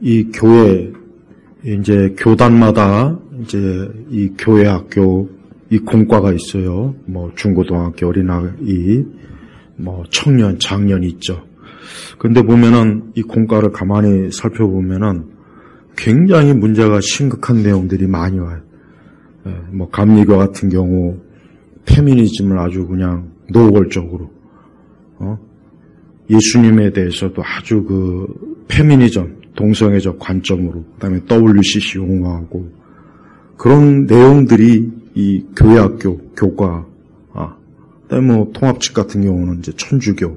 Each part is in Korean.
이 교회, 이제 교단마다 이제 이 교회 학교, 이 공과가 있어요. 뭐 중고등학교, 어린아이, 뭐 청년, 장년이 있죠. 근데 보면은 이 공과를 가만히 살펴보면은 굉장히 문제가 심각한 내용들이 많이 와요. 뭐 감리교 같은 경우 페미니즘을 아주 그냥 노골적으로, 예수님에 대해서도 아주 그 페미니즘, 동성애적 관점으로, 그다음에 WCC 옹호하고 그런 내용들이 이 교회학교, 교과, 그다음에 뭐 통합측 같은 경우는 이제 천주교,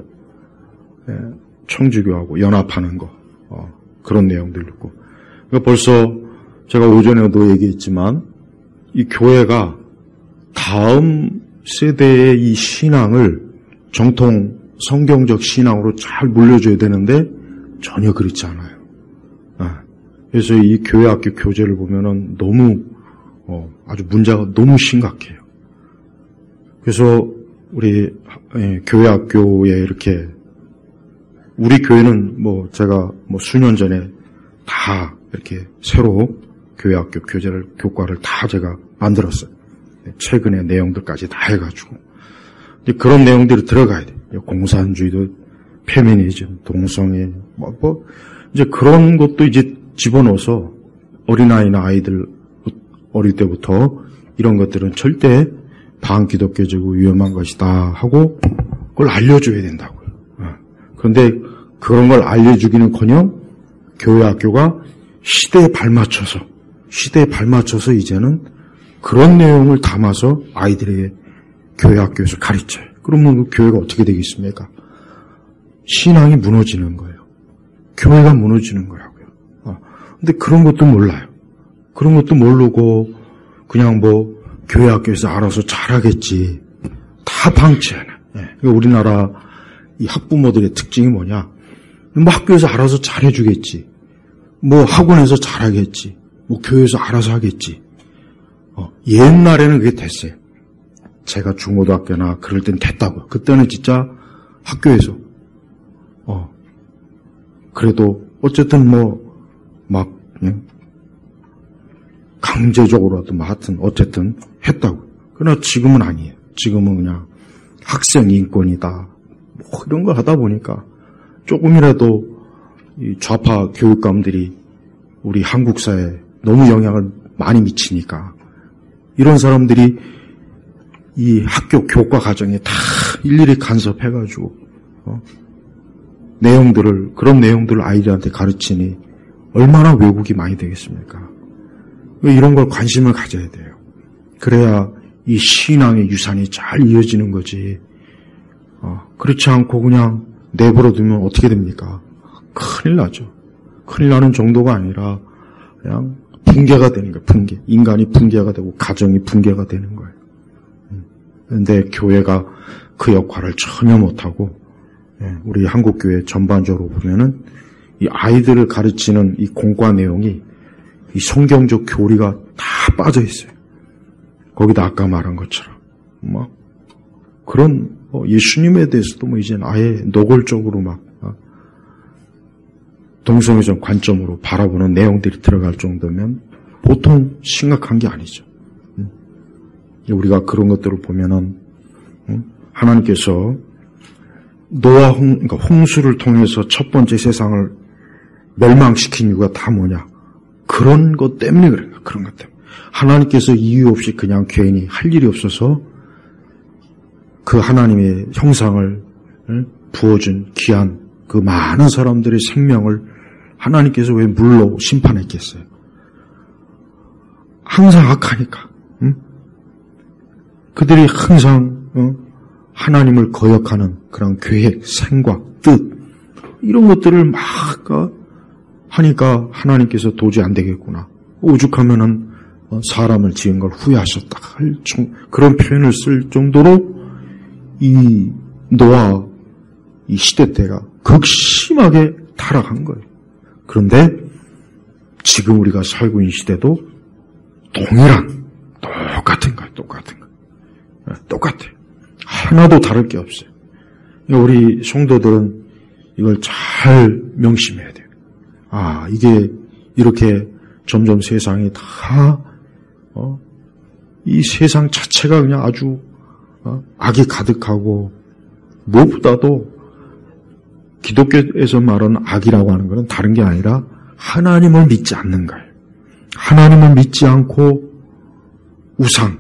청주교하고 연합하는 거, 그런 내용들 있고. 그러니까 벌써 제가 오전에도 얘기했지만 이 교회가 다음 세대의 이 신앙을 정통 성경적 신앙으로 잘 물려줘야 되는데 전혀 그렇지 않아요. 그래서 이 교회학교 교재를 보면은 너무 아주 문제가 너무 심각해요. 그래서 우리 교회학교에 이렇게 우리 교회는 뭐 제가 뭐 수년 전에 다 이렇게 새로 교회학교 교재를 교과를 다 제가 만들었어요. 최근에 내용들까지 다 해가지고 그런 내용들이 들어가야 돼. 공산주의도 페미니즘, 동성애 뭐 이제 그런 것도 이제 집어넣어서 어린아이나 아이들 어릴 때부터 이런 것들은 절대 반기독교적이고 위험한 것이다 하고 그걸 알려줘야 된다고요. 그런데 그런 걸 알려주기는커녕 교회 학교가 시대에 발맞춰서 이제는 그런 내용을 담아서 아이들에게 교회 학교에서 가르쳐요. 그러면 그 교회가 어떻게 되겠습니까? 신앙이 무너지는 거예요. 교회가 무너지는 거라고요. 근데 그런 것도 몰라요. 그런 것도 모르고 그냥 뭐 교회 학교에서 알아서 잘하겠지. 다 방치하네. 그러니까 우리나라 이 학부모들의 특징이 뭐냐? 뭐 학교에서 알아서 잘해주겠지. 뭐 학원에서 잘하겠지. 뭐 교회에서 알아서 하겠지. 옛날에는 그게 됐어요. 제가 중고등학교나 그럴 땐 됐다고요. 그때는 진짜 학교에서 그래도 어쨌든 막 강제적으로라도 하여튼 어쨌든 했다고. 그러나 지금은 아니에요. 지금은 그냥 학생 인권이다. 뭐 이런 거 하다 보니까 조금이라도 이 좌파 교육감들이 우리 한국 사회에 너무 영향을 많이 미치니까 이런 사람들이 이 학교 교과 과정에 다 일일이 간섭해가지고 그런 내용들을 아이들한테 가르치니 얼마나 왜곡이 많이 되겠습니까? 이런 걸 관심을 가져야 돼요. 그래야 이 신앙의 유산이 잘 이어지는 거지. 그렇지 않고 그냥 내버려 두면 어떻게 됩니까? 큰일 나죠. 큰일 나는 정도가 아니라 그냥 붕괴가 되는 거예요. 붕괴. 인간이 붕괴가 되고 가정이 붕괴가 되는 거예요. 그런데 교회가 그 역할을 전혀 못하고 우리 한국교회 전반적으로 보면은 이 아이들을 가르치는 이 공과 내용이 이 성경적 교리가 다 빠져 있어요. 거기다 아까 말한 것처럼 막 그런 예수님에 대해서도 뭐 이제는 아예 노골적으로 막 동성애적 관점으로 바라보는 내용들이 들어갈 정도면 보통 심각한 게 아니죠. 우리가 그런 것들을 보면은 하나님께서 노아 그러니까 홍수를 통해서 첫 번째 세상을 멸망시킨 이유가 다 뭐냐? 그런 것 때문에 그래요. 그런 것 때문에. 하나님께서 이유 없이 그냥 괜히 할 일이 없어서 그 하나님의 형상을 부어준 귀한 그 많은 사람들의 생명을 하나님께서 왜 물로 심판했겠어요? 항상 악하니까. 그들이 항상 하나님을 거역하는 그런 계획, 생각, 뜻 이런 것들을 막 하니까 하나님께서 도저히 안 되겠구나. 오죽하면은 사람을 지은 걸 후회하셨다 할 그런 표현을 쓸 정도로 이 노아 이 시대 때가 극심하게 타락한 거예요. 그런데 지금 우리가 살고 있는 시대도 똑같은 거예요. 똑같아요. 하나도 다를 게 없어요. 우리 성도들은 이걸 잘 명심해야 돼요. 이게 이렇게 점점 세상이 다 이 세상 자체가 그냥 아주 악이 가득하고, 무엇보다도 기독교에서 말하는 악이라고 하는 것은 다른 게 아니라 하나님을 믿지 않는 거예요. 하나님을 믿지 않고 우상,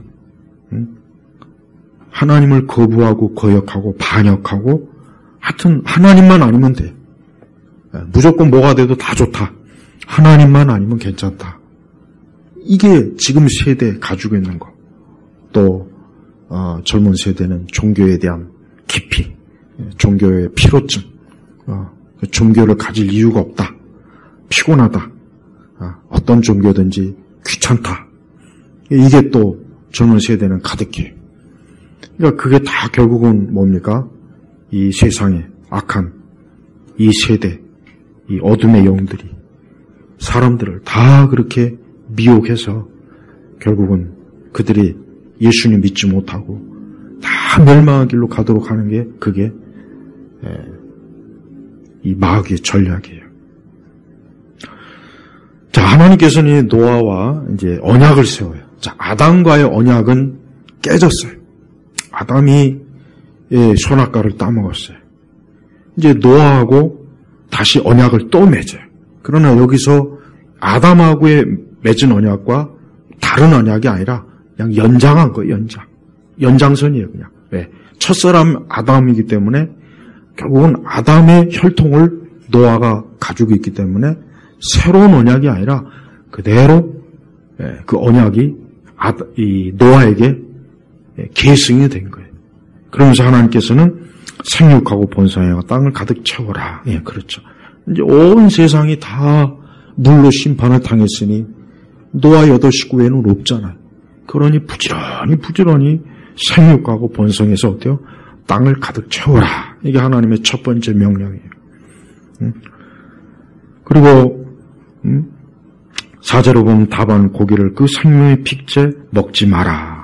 하나님을 거부하고 거역하고 반역하고, 하여튼 하나님만 아니면 돼. 무조건 뭐가 돼도 다 좋다. 하나님만 아니면 괜찮다. 이게 지금 세대에 가지고 있는 거. 또 젊은 세대는 종교에 대한 깊이, 종교의 피로증, 종교를 가질 이유가 없다. 피곤하다. 어떤 종교든지 귀찮다. 이게 또 젊은 세대는 가득해. 그러니까 그게 다 결국은 뭡니까? 이 세상에 악한 이 세대, 이 어둠의 영들이 사람들을 다 그렇게 미혹해서 결국은 그들이 예수님 믿지 못하고 다 멸망의 길로 가도록 하는 게 그게 이 마귀의 전략이에요. 자, 하나님께서는 노아와 이제 언약을 세워요. 자, 아담과의 언약은 깨졌어요. 아담이 선악과를 따먹었어요. 이제 노아하고 다시 언약을 또 맺어요. 그러나 여기서 아담하고의 맺은 언약과 다른 언약이 아니라 그냥 연장한 거예요. 연장선이에요. 그냥. 왜? 첫사람 아담이기 때문에 결국은 아담의 혈통을 노아가 가지고 있기 때문에 새로운 언약이 아니라 그대로 그 언약이 이 노아에게 계승이 된 거예요. 그러면서 하나님께서는 생육하고 번성하여 땅을 가득 채워라. 예, 그렇죠. 이제 온 세상이 다 물로 심판을 당했으니 노아 8식구 외에는 없잖아요. 그러니 부지런히 생육하고 번성해서 어때요? 땅을 가득 채워라. 이게 하나님의 첫 번째 명령이에요. 그리고 4절로 보면 다반 고기를 그 생명의 픽제 먹지 마라.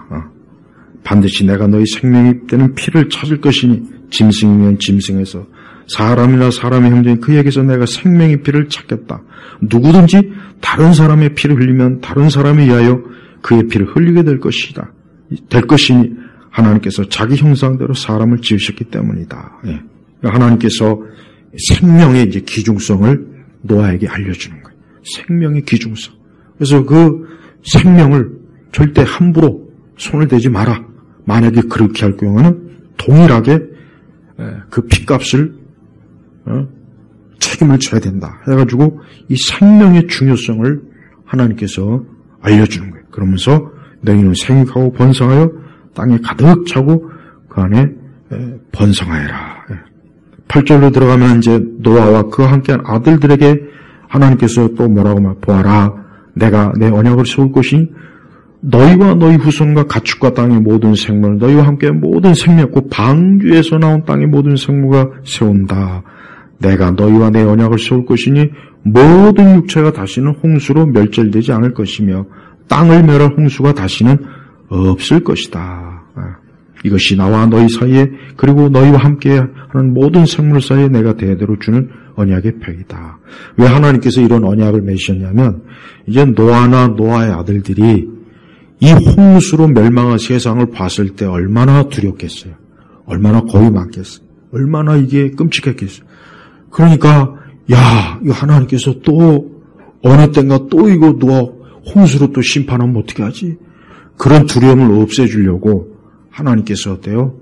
반드시 내가 너희 생명이 되는 피를 찾을 것이니 짐승이면 짐승에서 사람이나 사람의 형제인 그에게서 내가 생명의 피를 찾겠다. 누구든지 다른 사람의 피를 흘리면 다른 사람에 의하여 그의 피를 흘리게 될 것이니 하나님께서 자기 형상대로 사람을 지으셨기 때문이다. 예. 하나님께서 생명의 이제 기중성을 노아에게 알려주는 거예요. 생명의 기중성. 그래서 그 생명을 절대 함부로 손을 대지 마라. 만약에 그렇게 할 경우는 동일하게 그 핏값을 책임을 져야 된다. 해가지고 이 생명의 중요성을 하나님께서 알려주는 거예요. 그러면서 너희는 생육하고 번성하여 땅에 가득 차고 그 안에 번성하여라. 8절로 들어가면 이제 노아와 그와 함께한 아들들에게 하나님께서 또 뭐라고 말 보아라. 내가 내 언약을 세울 것이니 너희와 너희 후손과 가축과 땅의 모든 생물, 너희와 함께 모든 생명, 곧 방주에서 나온 땅의 모든 생물과 세운다. 내가 너희와 내 언약을 세울 것이니 모든 육체가 다시는 홍수로 멸절되지 않을 것이며 땅을 멸할 홍수가 다시는 없을 것이다. 이것이 나와 너희 사이에 그리고 너희와 함께 하는 모든 생물 사이에 내가 대대로 주는 언약의 팩이다. 왜 하나님께서 이런 언약을 맺으셨냐면 이제 노아나 노아의 아들들이 이 홍수로 멸망한 세상을 봤을 때 얼마나 두렵겠어요. 얼마나 겁이 많겠어요. 얼마나 이게 끔찍했겠어요. 그러니까 이거 하나님께서 또 어느 땐가 또 이거 노아 홍수로 또 심판하면 어떻게 하지? 그런 두려움을 없애주려고 하나님께서 어때요?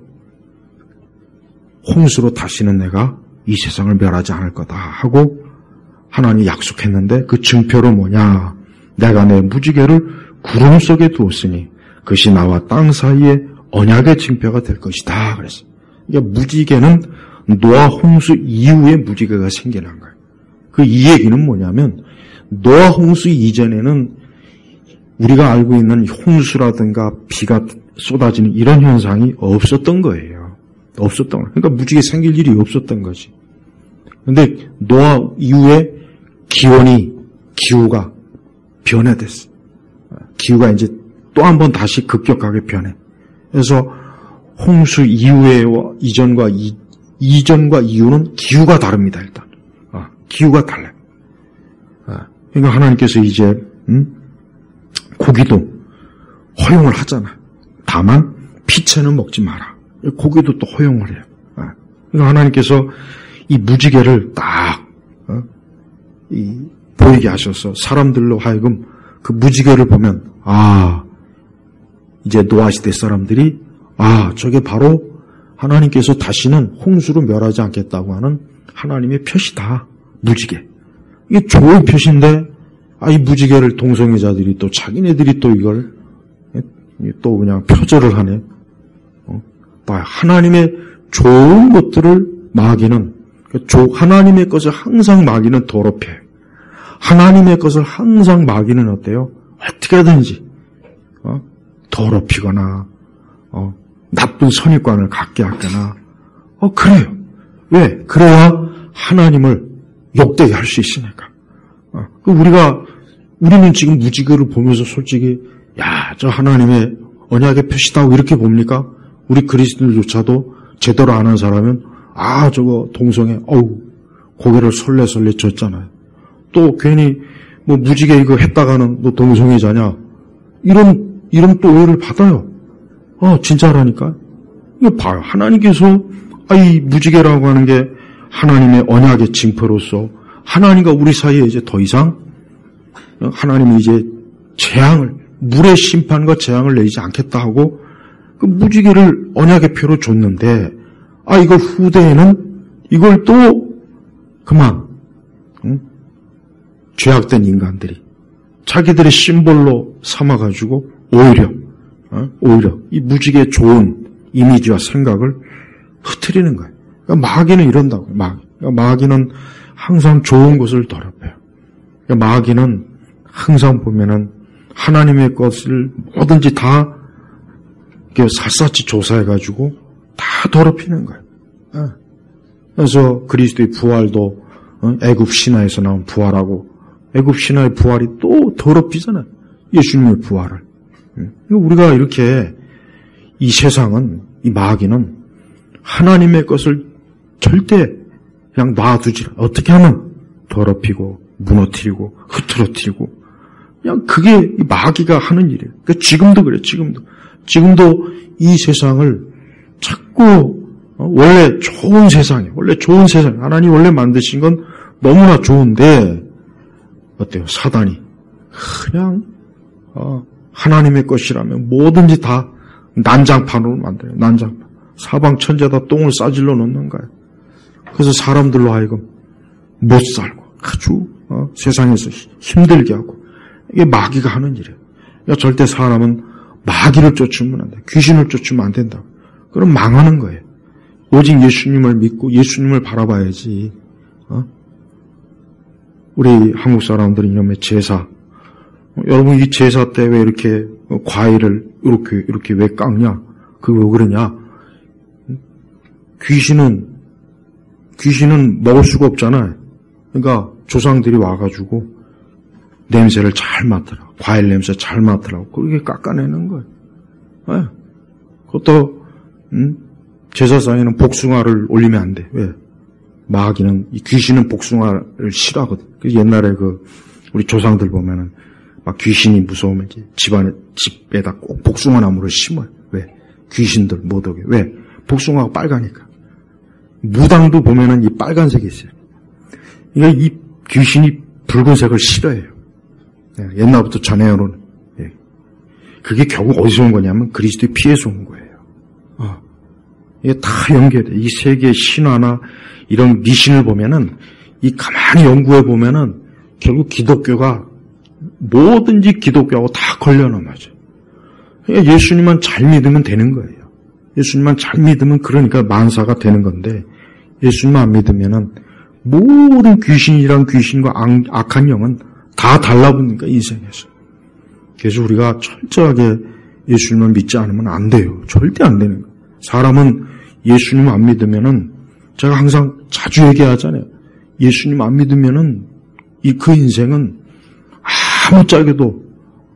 홍수로 다시는 내가 이 세상을 멸하지 않을 거다 하고 하나님이 약속했는데 그 증표로 뭐냐? 내가 내 무지개를 구름 속에 두었으니 그것이 나와 땅 사이에 언약의 증표가 될 것이다. 그랬어요. 그러니까 무지개는 노아 홍수 이후에 무지개가 생겨난 거예요. 그 이 얘기는 뭐냐면 노아 홍수 이전에는 우리가 알고 있는 홍수라든가 비가 쏟아지는 이런 현상이 없었던 거예요. 없었던 거예요. 그러니까 무지개 생길 일이 없었던 거지. 그런데 노아 이후에 기후가 변화됐어요. 기후가 이제 또 한 번 다시 급격하게 변해. 그래서 홍수 이후에와 이전과 이후는 기후가 다릅니다. 일단 기후가 달라요. 그러니까 하나님께서 이제 고기도 허용을 하잖아. 다만 피채는 먹지 마라. 고기도 또 허용을 해요. 그러니까 하나님께서 이 무지개를 딱 보이게 하셔서 사람들로 하여금 그 무지개를 보면 이제 노아 시대 사람들이 저게 바로 하나님께서 다시는 홍수로 멸하지 않겠다고 하는 하나님의 표시다. 무지개. 이게 좋은 표시인데 이 무지개를 동성애자들이 또 자기네들이 또 이걸 또 그냥 표절을 하네. 하나님의 좋은 것들을 마귀는, 하나님의 것을 항상 마귀는 더럽혀요. 하나님의 것을 항상 마귀는 어때요? 어떻게든지 더럽히거나 나쁜 선입관을 갖게 하거나 그래요. 왜? 그래야 하나님을 욕되게 할 수 있으니까. 우리는 지금 무지개를 보면서 솔직히 저 하나님의 언약의 표시다고 이렇게 봅니까? 우리 그리스도인조차도 제대로 아는 사람은 저거 동성애 고개를 설레설레 졌잖아요. 또 괜히 뭐 무지개 이거 했다가는 너 동성애자냐 이런 또 오해를 받아요. 진짜라니까. 이거 봐요. 하나님께서 이 무지개라고 하는 게 하나님의 언약의 징표로서 하나님과 우리 사이에 이제 더 이상 하나님이 이제 재앙을, 물의 심판과 재앙을 내리지 않겠다 하고 그 무지개를 언약의 표로 줬는데 이걸 후대에는 이걸 또 그만 죄악된 인간들이 자기들의 심볼로 삼아가지고 오히려 이 무지개의 좋은 이미지와 생각을 흐트리는 거예요. 그러니까 마귀는 이런다고요. 마귀는 항상 좋은 것을 더럽혀요. 그러니까 마귀는 항상 보면은 하나님의 것을 뭐든지 다 샅샅이 조사해가지고 다 더럽히는 거예요. 그래서 그리스도의 부활도 애굽 신화에서 나온 부활하고 애굽 신화의 부활이 또 더럽히잖아요. 예수님의 부활을. 우리가 이렇게 이 세상은, 이 마귀는 하나님의 것을 절대 그냥 놔두지, 어떻게 하면 더럽히고 무너뜨리고 흐트러뜨리고 그냥 그게 마귀가 하는 일이에요. 그러니까 지금도 그래요. 지금도 이 세상을 자꾸 원래 좋은 세상이에요. 원래 좋은 세상. 하나님 원래 만드신 건 너무나 좋은데 어때요? 사단이 그냥 하나님의 것이라면 뭐든지 다 난장판으로 만들어요. 난장판. 사방 천지에다 똥을 싸질러 놓는 거예요. 그래서 사람들로 하여금 못 살고 아주 세상에서 힘들게 하고 이게 마귀가 하는 일이에요. 그러니까 절대 사람은 마귀를 쫓으면 안 돼. 귀신을 쫓으면 안 된다. 그럼 망하는 거예요. 오직 예수님을 믿고 예수님을 바라봐야지. 우리 한국 사람들은 이놈의 제사. 여러분 이 제사 때 왜 이렇게 과일을 이렇게 왜 깎냐? 그거 왜 그러냐? 귀신은 먹을 수가 없잖아요. 그러니까 조상들이 와가지고 냄새를 잘 맡으라고, 과일 냄새 잘 맡으라고 그렇게 깎아내는 거예요. 네. 그것도 제사상에는 복숭아를 올리면 안 돼. 왜? 마귀는, 이 귀신은 복숭아를 싫어하거든. 옛날에 우리 조상들 보면은 막 귀신이 무서우면 이제 집에다 꼭 복숭아 나무를 심어요. 왜? 귀신들 못 오게. 왜? 복숭아가 빨가니까. 무당도 보면은 이 빨간색이 있어요. 그러니까 이 귀신이 붉은색을 싫어해요. 옛날부터 전해오는. 그게 결국 어디서 온 거냐면 그리스도의 피에서 온 거예요. 이게 다 연결돼. 이 세계의 신화나 이런 미신을 보면은 가만히 연구해 보면은 결국 기독교가 뭐든지 기독교하고 다 걸려넘어져. 그러니까 예수님만 잘 믿으면 되는 거예요. 예수님만 잘 믿으면 그러니까 만사가 되는 건데 예수님만 안 믿으면은 모든 귀신이랑 귀신과 악한 영은 다 달라붙으니까 인생에서. 그래서 우리가 철저하게 예수님을 믿지 않으면 안 돼요. 절대 안 되는 거예요. 사람은 예수님 안 믿으면은 제가 항상 자주 얘기하잖아요. 예수님 안 믿으면은 그 인생은 아무짝에도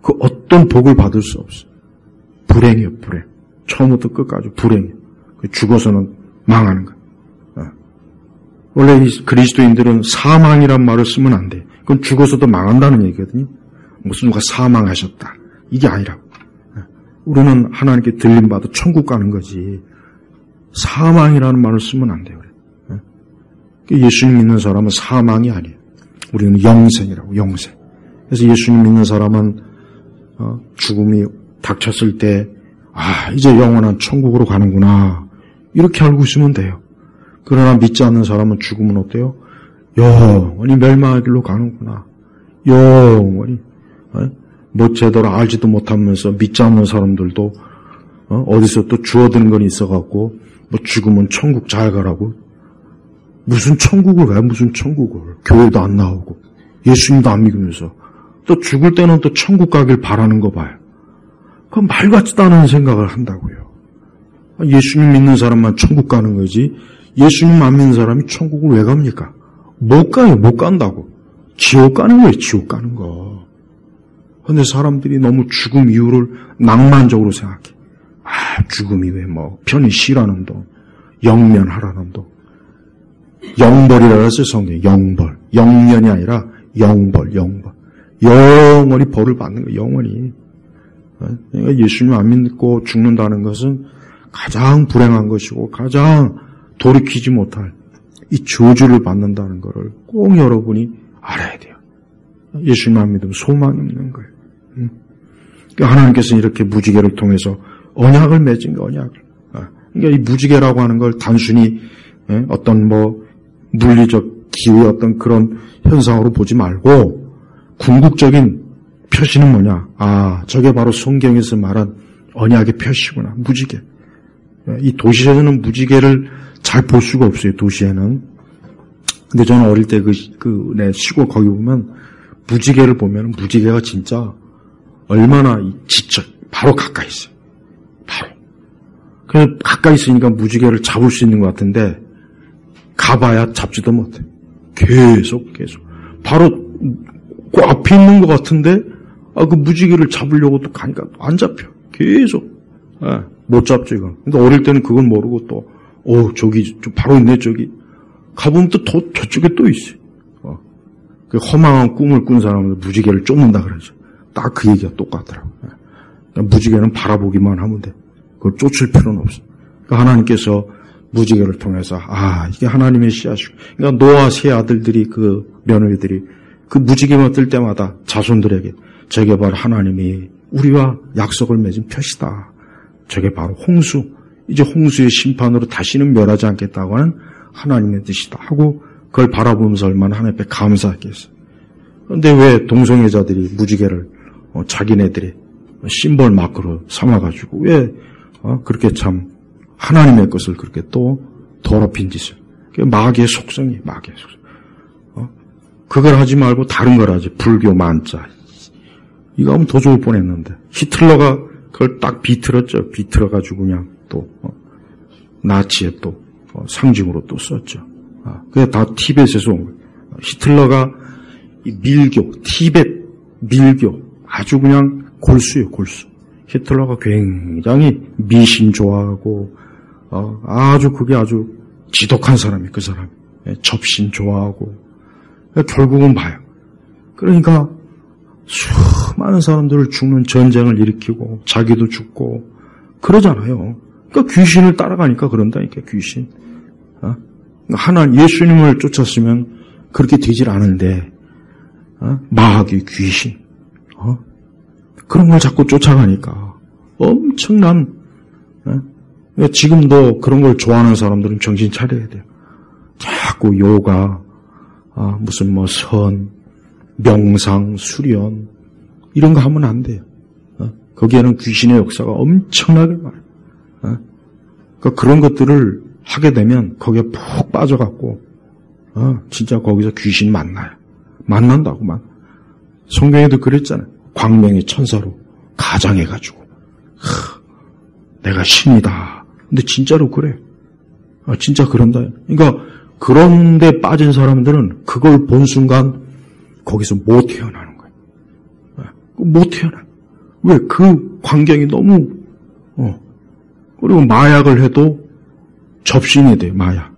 그 어떤 복을 받을 수 없어요. 불행이에요, 불행. 처음부터 끝까지 불행이에요. 죽어서는 망하는 거예요. 원래 이 그리스도인들은 사망이란 말을 쓰면 안 돼. 그건 죽어서도 망한다는 얘기거든요. 무슨 누가 사망하셨다. 이게 아니라고. 우리는 하나님께 들림받아 천국 가는 거지. 사망이라는 말을 쓰면 안 돼요. 예수님 믿는 사람은 사망이 아니에요. 우리는 영생이라고, 영생. 그래서 예수님 믿는 사람은 죽음이 닥쳤을 때 이제 영원한 천국으로 가는구나. 이렇게 알고 있으면 돼요. 그러나 믿지 않는 사람은 죽으면 어때요? 영원히 멸망의 길로 가는구나. 영원히. 뭐 제대로 알지도 못하면서 믿지 않는 사람들도 어디서 또 주워드는 건 있어갖고 뭐 죽으면 천국 잘 가라고. 무슨 천국을 왜 무슨 천국을. 교회도 안 나오고 예수님도 안 믿으면서 또 죽을 때는 또 천국 가길 바라는 거 봐요. 그건 말 같지도 않은 생각을 한다고요. 예수님 믿는 사람만 천국 가는 거지 예수님 안 믿는 사람이 천국을 왜 갑니까? 못 가요. 못 간다고. 지옥 가는 거예요. 지옥 가는 거. 그런데 사람들이 너무 죽음 이유를 낭만적으로 생각해. 죽음이 왜 뭐 편히 쉬라는 돈, 영면하라는 돈. 영벌이라고 했어요. 성경에. 영벌. 영면이 아니라 영벌. 영원히 벌을 받는 거예요. 영원히. 그러니까 예수님 안 믿고 죽는다는 것은 가장 불행한 것이고 가장 돌이키지 못할 이 저주를 받는다는 것을 꼭 여러분이 알아야 돼요. 예수님 안 믿으면 소망이 없는 거예요. 그러니까 하나님께서는 이렇게 무지개를 통해서 언약을 맺은 거예요. 언약을. 그러니까 이 무지개라고 하는 걸 단순히 어떤 뭐 물리적 기후의 어떤 그런 현상으로 보지 말고 궁극적인 표시는 뭐냐? 저게 바로 성경에서 말한 언약의 표시구나. 무지개. 이 도시에서는 무지개를 잘 볼 수가 없어요. 도시에는. 근데 저는 어릴 때 내 시골 거기 보면 무지개를 보면 무지개가 진짜 얼마나 지쳐 바로 가까이 있어요. 바로. 그래서 가까이 있으니까 무지개를 잡을 수 있는 것 같은데 가봐야 잡지도 못해. 계속. 바로 그 앞에 있는 것 같은데 그 무지개를 잡으려고 또 가니까 안 잡혀. 계속. 못 잡죠, 이건. 근데 어릴 때는 그걸 모르고 또, 저기, 바로 있네, 저기. 가보면 또 저쪽에 또 있어요. 그 허망한 꿈을 꾼 사람은 무지개를 쫓는다 그러죠. 딱 그 얘기가 똑같더라고요. 그러니까 무지개는 바라보기만 하면 돼. 그걸 쫓을 필요는 없어. 그러니까 하나님께서 무지개를 통해서, 이게 하나님의 씨앗이고. 그러니까 노아 세 아들들이 그 며느리들이 그 무지개만 뜰 때마다 자손들에게 저게 바로 하나님이 우리와 약속을 맺은 표시다. 저게 바로 홍수. 이제 홍수의 심판으로 다시는 멸하지 않겠다고 하는 하나님의 뜻이다 하고 그걸 바라보면서 얼마나 하나님 앞에 감사했겠어요. 그런데 왜 동성애자들이 무지개를 자기네들이 심벌 마크로 삼아가지고 왜 그렇게 참 하나님의 것을 그렇게 또 더럽힌 짓을. 마귀의 속성이 마귀의 속성. 그걸 하지 말고 다른 걸 하지. 불교 만자. 이거 하면 더 좋을 뻔했는데 히틀러가 그걸 딱 비틀었죠. 비틀어가지고 그냥 또 나치의 또 상징으로 또 썼죠. 그게 다 티벳에서 온 거예요. 히틀러가 이 밀교, 티벳 밀교 아주 그냥 골수예요. 골수. 히틀러가 굉장히 미신 좋아하고 아주 그게 아주 지독한 사람이 그 사람이. 접신 좋아하고 결국은 봐요. 그러니까 수많은 사람들을 죽는 전쟁을 일으키고 자기도 죽고 그러잖아요. 그러니까 귀신을 따라가니까 그런다니까 귀신. 하나님 예수님을 쫓았으면 그렇게 되질 않은데 마귀 귀신 그런 걸 자꾸 쫓아가니까 엄청난 지금도 그런 걸 좋아하는 사람들은 정신 차려야 돼요. 자꾸 요가 무슨 뭐 선 명상, 수련 이런 거 하면 안 돼요. 거기에는 귀신의 역사가 엄청나게 많아요. 그러니까 그런 것들을 하게 되면 거기에 푹 빠져갖고 진짜 거기서 귀신 만나요. 만난다고만. 성경에도 그랬잖아요. 광명의 천사로 가장해가지고 내가 신이다. 근데 진짜로 그래. 진짜 그런다. 그러니까 그런데 빠진 사람들은 그걸 본 순간 거기서 못 태어나는 거예요. 못 태어나. 왜? 그 광경이 너무, 그리고 마약을 해도 접신이 돼요, 마약.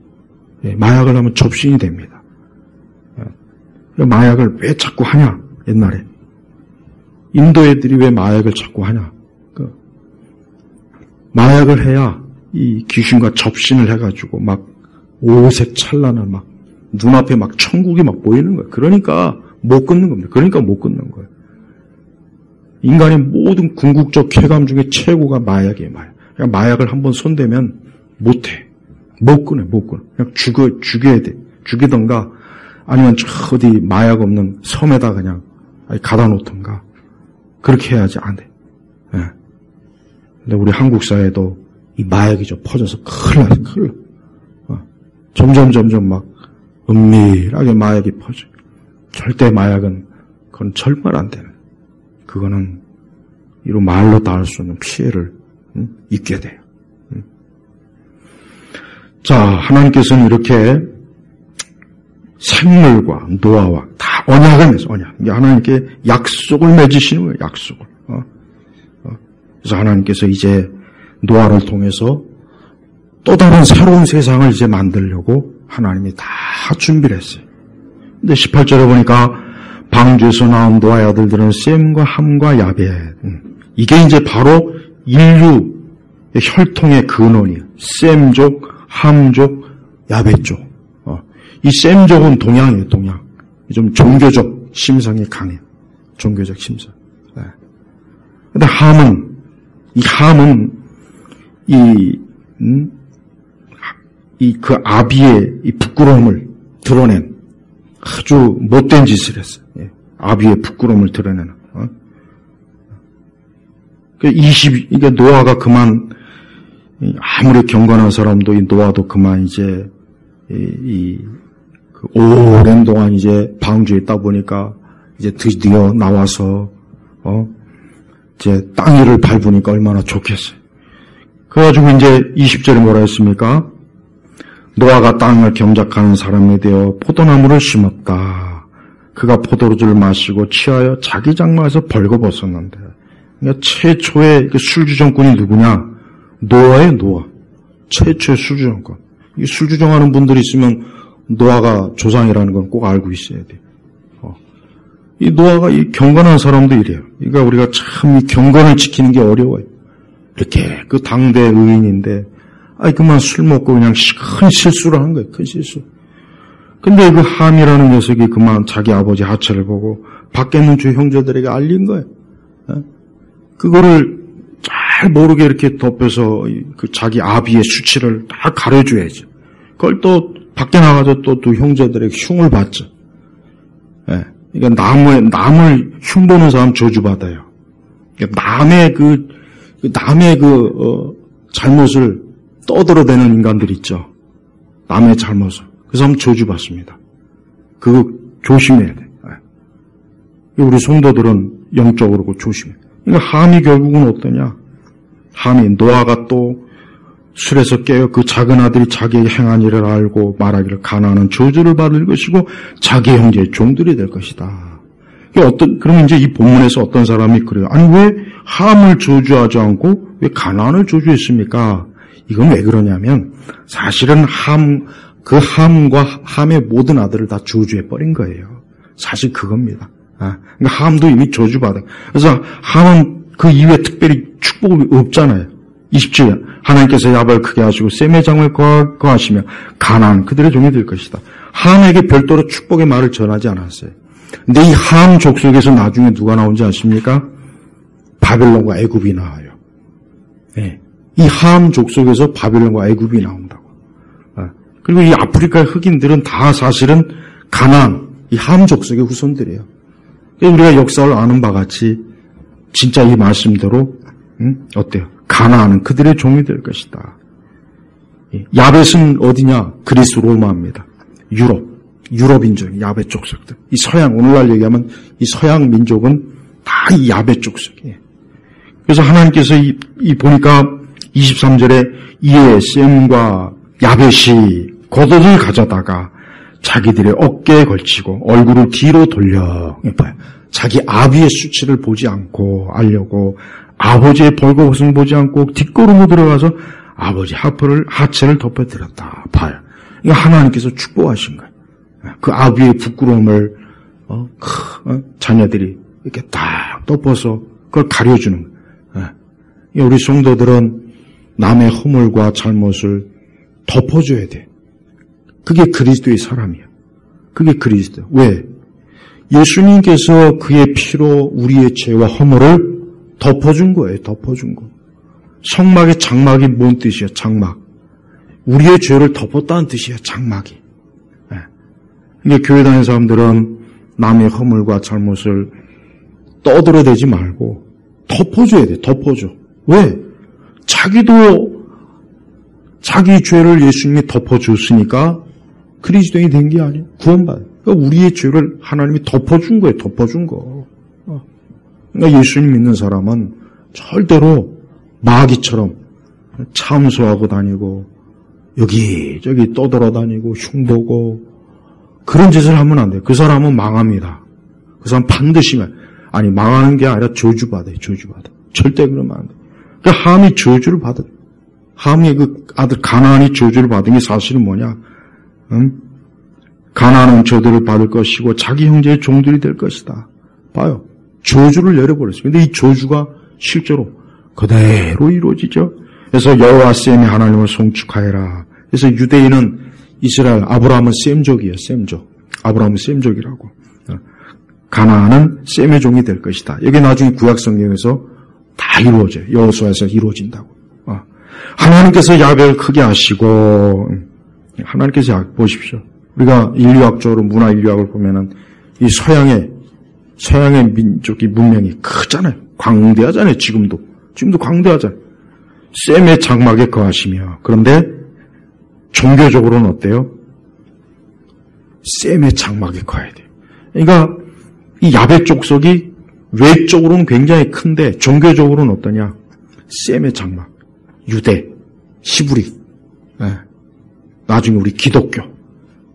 마약을 하면 접신이 됩니다. 마약을 왜 자꾸 하냐, 옛날에. 인도 애들이 왜 마약을 자꾸 하냐. 마약을 해야 이 귀신과 접신을 해가지고 막 오색 찬란한 막 눈앞에 막 천국이 막 보이는 거예요. 그러니까 못 끊는 겁니다. 그러니까 못 끊는 거예요. 인간의 모든 궁극적 쾌감 중에 최고가 마약이에요, 마약. 그냥 마약을 한번 손대면 못해. 못 끊어. 그냥 죽여야 돼. 죽이던가 아니면 저 어디 마약 없는 섬에다 그냥 가다 놓던가. 그렇게 해야지 안 돼. 예. 근데 우리 한국 사회도 이 마약이 좀 퍼져서 큰일 나. 점점 막 은밀하게 마약이 퍼져. 절대 마약은 그건 절말 안 되는. 그거는 이로 말로 다 할 수 없는 피해를 입게 돼요. 자, 하나님께서는 이렇게 생물과 노아와 다 언약을 맺어, 언약. 하나님께 약속을 맺으시는 거예요, 약속을. 그래서 하나님께서 이제 노아를 통해서 또 다른 새로운 세상을 이제 만들려고 하나님이 다 준비를 했어요. 근데 18절에 보니까 방주에서 나온 노아의 아들들은 셈과 함과 야벳. 이게 이제 바로 인류 혈통의 근원이에요. 셈족, 함족, 야벳족. 이 셈족은 동양이에요, 동양. 좀 종교적 심성이 강해요. 종교적 심성. 네. 근데 함은 그 아비의 이 부끄러움을 드러낸 아주 못된 짓을 했어요. 예. 아비의 부끄러움을 드러내는. 그러니까 노아가 그만, 아무리 경건한 사람도 이 노아도 그만 이제, 그 오랜 동안 이제 방주에 있다 보니까 이제 드디어 나와서, 이제 땅 위를 밟으니까 얼마나 좋겠어요. 그래가지고 이제 20절에 뭐라 했습니까? 노아가 땅을 경작하는 사람이 되어 포도나무를 심었다. 그가 포도주를 마시고 취하여 자기 장막에서 벌거벗었는데. 그러니까 최초의 술주정꾼이 누구냐? 노아예요, 노아. 최초의 술주정꾼. 이 술주정하는 분들이 있으면 노아가 조상이라는 건 꼭 알고 있어야 돼요. 이 노아가 이 경건한 사람도 이래요. 그러니까 우리가 참 이 경건을 지키는 게 어려워요. 이렇게 그 당대 의인인데, 그만 술 먹고 그냥 큰 실수를 한 거예요. 큰 실수. 근데 그 함이라는 녀석이 그만 자기 아버지 하체를 보고 밖에 있는 주 형제들에게 알린 거예요. 그거를 잘 모르게 이렇게 덮여서 그 자기 아비의 수치를 다 가려줘야죠. 그걸 또 밖에 나가서 또 두 형제들에게 흉을 받죠. 예. 그러니까 남을 흉보는 사람 저주받아요. 그러니까 남의 잘못을 떠들어대는 인간들 있죠. 남의 잘못을. 그 사람 저주받습니다. 그거 조심해야 돼. 우리 성도들은 영적으로 그거 조심해. 그러니까 함이 결국은 어떠냐? 함이 노아가 또 술에서 깨어 그 작은 아들이 자기의 행한 일을 알고 말하기를 가나안은 저주를 받을 것이고 자기 형제의 종들이 될 것이다. 그러면 이제 이 본문에서 어떤 사람이 그래요. 아니 왜 함을 저주하지 않고 왜 가나안을 저주했습니까? 이건 왜 그러냐면 사실은 그 함과 함의 모든 아들을 다 저주해버린 거예요. 사실 그겁니다. 그러니까 함도 이미 저주받아. 그래서 함은 그 이후에 특별히 축복이 없잖아요. 27절 하나님께서 야곱을 크게 하시고 셈의 장을 거하시며 가나안 그들의 종이 될 것이다. 함에게 별도로 축복의 말을 전하지 않았어요. 근데 이 함 족속에서 나중에 누가 나온지 아십니까? 바벨론과 애굽이 나와요. 네. 이 함 족속에서 바벨론과 애굽이 나온다고. 그리고 이 아프리카의 흑인들은 다 사실은 가나안, 이 함 족속의 후손들이에요. 우리가 역사를 아는 바 같이 진짜 이 말씀대로 어때요? 가나안은 그들의 종이 될 것이다. 야벳은 어디냐? 그리스 로마입니다. 유럽 인종, 야벳 족속들. 이 서양, 오늘날 얘기하면 이 서양 민족은 다 이 야벳 족속이에요. 그래서 하나님께서 보니까 23절에 이에 셈과 야벳이 겉옷을 가져다가 자기들의 어깨에 걸치고 얼굴을 뒤로 돌려 자기 아비의 수치를 보지 않고 알려고 아버지의 벌거벗음을 보지 않고 뒷걸음으로 들어가서 아버지 하체를 덮어드렸다. 봐요. 이거 하나님께서 축복하신 거예요. 그 아비의 부끄러움을 자녀들이 이렇게 딱 덮어서 그걸 가려주는 거예요. 우리 성도들은 남의 허물과 잘못을 덮어줘야 돼. 그게 그리스도의 사람이야. 그게 그리스도. 왜? 예수님께서 그의 피로 우리의 죄와 허물을 덮어준 거예요. 덮어준 거. 성막의 장막이 뭔 뜻이야? 장막. 우리의 죄를 덮었다는 뜻이야. 장막이. 그러니까 교회 다니는 사람들은 남의 허물과 잘못을 떠들어대지 말고 덮어줘야 돼. 덮어줘. 왜? 자기도 자기 죄를 예수님이 덮어줬으니까 그리스도인이 된 게 아니야. 구원받아. 그러니까 우리의 죄를 하나님이 덮어준 거예요. 덮어준 거. 그러니까 예수님 믿는 사람은 절대로 마귀처럼 참소하고 다니고 여기저기 떠돌아다니고 흉보고 그런 짓을 하면 안 돼요. 그 사람은 망합니다. 그 사람 반드시 망하는 게 아니라 저주받아요. 저주받아. 절대 그러면 안 돼요. 그러니까 함이 저주를 받아. 함이 그 아들 가나안이 저주를 받은 게 사실은 뭐냐? 가나안은 저들을 받을 것이고 자기 형제의 종들이 될 것이다. 봐요. 저주를 내려버렸어요. 근데 이 저주가 실제로 그대로 이루어지죠. 그래서 여호와 셈이 하나님을 송축하여라. 그래서 유대인은 이스라엘, 아브라함은 셈족이에요. 셈족. 아브라함은 셈족이라고. 가나안은 셈의 종이 될 것이다. 여기 나중에 구약 성경에서 다 이루어져요. 여호수아에서 이루어진다고. 하나님께서 야베를 크게 하시고 하나님께서 보십시오. 우리가 인류학적으로 문화 인류학을 보면은 이 서양의 민족의 문명이 크잖아요. 광대하잖아요. 지금도 광대하잖아요. 셈의 장막에 거하시며 그런데 종교적으로는 어때요? 셈의 장막에 거해야 돼요. 그러니까 이 야베 족속이 외적으로는 굉장히 큰데 종교적으로는 어떠냐? 셈의 장막, 유대, 히브리, 나중에 우리 기독교